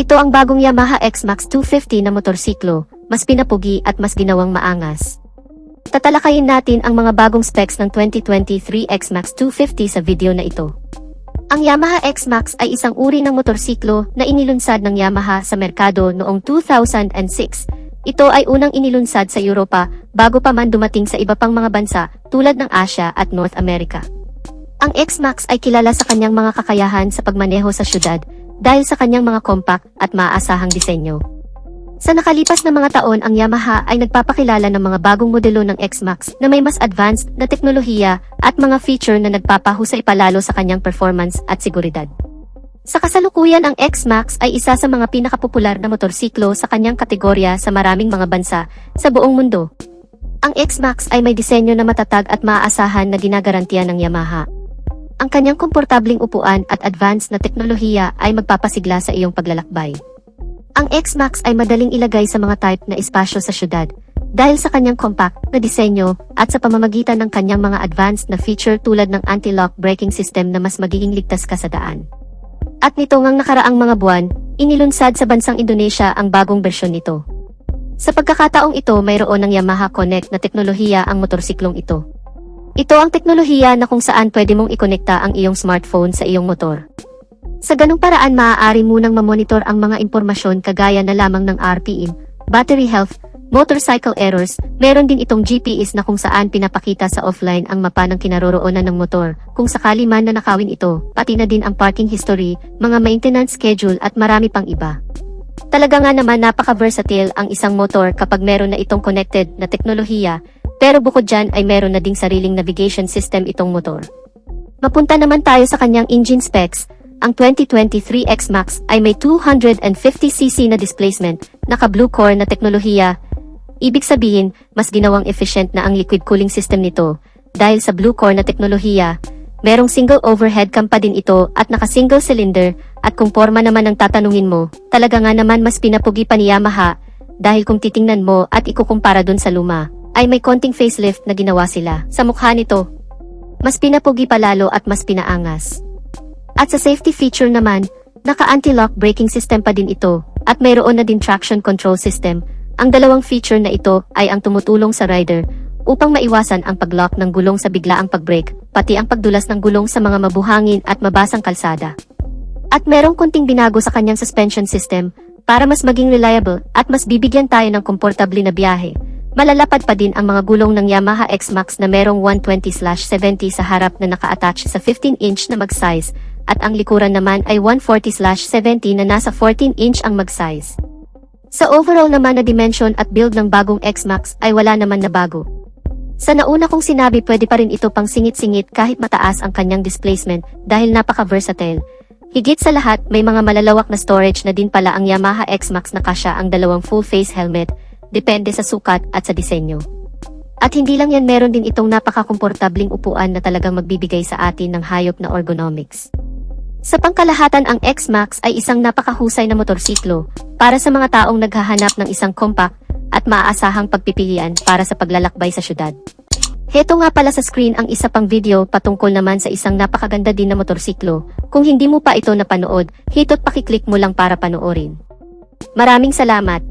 Ito ang bagong Yamaha X-Max 250 na motorsiklo, mas pinapugi at mas ginawang maangas. Tatalakayin natin ang mga bagong specs ng 2023 X-Max 250 sa video na ito. Ang Yamaha X-Max ay isang uri ng motorsiklo na inilunsad ng Yamaha sa merkado noong 2006. Ito ay unang inilunsad sa Europa bago pa man dumating sa iba pang mga bansa tulad ng Asia at North America. Ang X-Max ay kilala sa kanyang mga kakayahan sa pagmaneho sa syudad dahil sa kanyang mga compact at maaasahang disenyo. Sa nakalipas na mga taon, ang Yamaha ay nagpapakilala ng mga bagong modelo ng X-Max na may mas advanced na teknolohiya at mga feature na nagpapahusay palalo sa kanyang performance at seguridad. Sa kasalukuyan, ang X-Max ay isa sa mga pinakapopular na motorsiklo sa kanyang kategorya sa maraming mga bansa sa buong mundo. Ang X-Max ay may disenyo na matatag at maaasahan na ginagarantiyan ng Yamaha. Ang kanyang komportabling upuan at advanced na teknolohiya ay magpapasigla sa iyong paglalakbay. Ang X-Max ay madaling ilagay sa mga type na espasyo sa syudad dahil sa kanyang compact na disenyo at sa pamamagitan ng kanyang mga advanced na feature tulad ng anti-lock braking system na mas magiging ligtas ka sa daan. At nito ngang nakaraang mga buwan, inilunsad sa bansang Indonesia ang bagong bersyon nito. Sa pagkakataong ito, mayroon ng Yamaha Connect na teknolohiya ang motorsiklong ito. Ito ang teknolohiya na kung saan pwede mong ikonekta ang iyong smartphone sa iyong motor. Sa ganung paraan, maaari munang mamonitor ang mga impormasyon kagaya na lamang ng RPM, battery health, motorcycle errors. Meron din itong GPS na kung saan pinapakita sa offline ang mapa ng kinaroroonan ng motor, kung sakali man na nakawin ito, pati na din ang parking history, mga maintenance schedule at marami pang iba. Talaga nga naman napaka-versatile ang isang motor kapag meron na itong connected na teknolohiya, pero bukod dyan ay meron na ding sariling navigation system itong motor. Mapunta naman tayo sa kanyang engine specs. Ang 2023 X-Max ay may 250cc na displacement, naka-blue core na teknolohiya. Ibig sabihin, mas ginawang efficient na ang liquid cooling system nito. Dahil sa blue core na teknolohiya, merong single overhead cam pa din ito at naka-single cylinder. At kung forma naman ang tatanungin mo, talaga nga naman mas pinapugi pa ni Yamaha. Dahil kung titingnan mo at ikukumpara dun sa luma, ay may konting facelift na ginawa sila sa mukha nito. Mas pinapugi pa lalo at mas pinaangas. At sa safety feature naman, naka-anti-lock braking system pa din ito, at mayroon na din traction control system. Ang dalawang feature na ito ay ang tumutulong sa rider upang maiwasan ang pag-lock ng gulong sa biglaang pag-brake, pati ang pagdulas ng gulong sa mga mabuhangin at mabasang kalsada. At merong kunting binago sa kanyang suspension system para mas maging reliable at mas bibigyan tayo ng komportable na biyahe. Malalapad pa din ang mga gulong ng Yamaha X-Max na merong 120/70 sa harap na naka-attach sa 15-inch na mag-size, at ang likuran naman ay 140/70 na nasa 14-inch ang mag-size. Sa overall naman na dimension at build ng bagong X-Max ay wala naman na bago. Sa nauna kong sinabi, pwede pa rin ito pang singit-singit kahit mataas ang kanyang displacement dahil napaka-versatile. Higit sa lahat, may mga malalawak na storage na din pala ang Yamaha X-Max na kasya ang dalawang full-face helmet, depende sa sukat at sa disenyo. At hindi lang yan, meron din itong napaka-komportabling upuan na talagang magbibigay sa atin ng hayop na ergonomics. Sa pangkalahatan, ang X-Max ay isang napakahusay na motorsiklo para sa mga taong naghahanap ng isang compact at maaasahang pagpipilian para sa paglalakbay sa syudad. Heto nga pala sa screen ang isa pang video patungkol naman sa isang napakaganda din na motorsiklo. Kung hindi mo pa ito napanood, hito't pakiclick mo lang para panoorin. Maraming salamat!